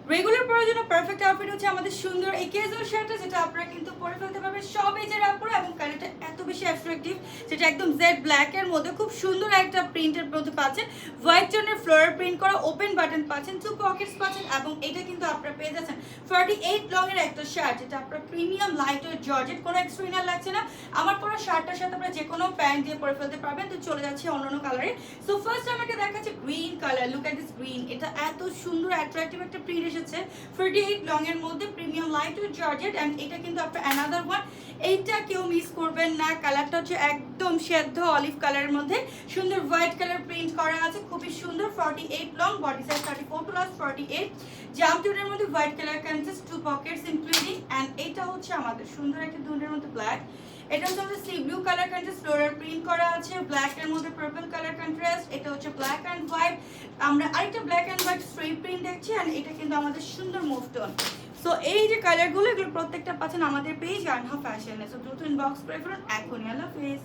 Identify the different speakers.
Speaker 1: Regular পরার জন্য perfect outfit হচ্ছে আমাদের সুন্দর এই ক্যাজুয়াল শার্টটা, যেটা আপনারা কিন্তু পরে ফেলতে পারবেন সব এজের আপুরা, এবং কালারটা এত বেশি অ্যাট্রাকটিভ, যেটা একদম জেড ব্ল্যাক এর মধ্যে খুব সুন্দর একটা প্রিন্টের মধ্যে পাচ্ছেন। হোয়াইট টোনের ফ্লোরাল প্রিন্ট করা ওপেন বাটন পাচ্ছেন, 2 পকেটস পাচ্ছেন, এবং এটা কিন্তু আপনারা পেয়ে যাচ্ছেন 48 লং এর একটা শার্ট, যেটা আপনার প্রিমিয়াম লাইট ওয়েট জর্জেট, কোনো এক্সট্রা ইনার লাগছে না। আমার পরা শার্টটার সাথে আপনারা যে কোনো প্যান্ট দিয়ে পরে ফেলতে পারবেন। তো চলে যাচ্ছে অন্যান্য কালারে। সো ফার্স্ট আমাকে দেখাচ্ছে green colour, look at this green. এটা এত সুন্দর অ্যাট্রাকটিভ একটা প্রিন্ট এসেছে 48 লং এর মধ্যে, premium light weight georgette, and এটা কিন্তু আপনার অ্যানাদার ওয়ান। এইটা কেউ মিস করবেন না। কালারটা হচ্ছে একদম সেদ্ধ অলিভ কালারের মধ্যে সুন্দর হোয়াইট কালার প্রিন্ট করা আছে, খুবই সুন্দর। 48 লং, বডি সাইজ 34 প্লাস 48, জাম টোনের মধ্যে white colour contrast, 2 pockets including, and এটা হচ্ছে আমাদের সুন্দর একটা দুনের মধ্যে ব্ল্যাক। এটা হচ্ছে আমাদের sea blue colour contrast, floral print করা আছে, ব্ল্যাক এর মধ্যে পার্পল কালার কন্ট্রাস্ট। এটা হচ্ছে ব্ল্যাক এন্ড হোয়াইট, আমরা আরেকটা black and white strap print দেখছি, এন্ড এটা কিন্তু আমাদের সুন্দর মুভ টোন। সো এই যে কালারগুলো, এগুলো প্রত্যেকটা পাচ্ছেন আমাদের পেজ আনহা ফ্যাশনে। সো দ্রুত ইনবক্স করে ফেলুন এখনই। আল্লাহ হাফেজ।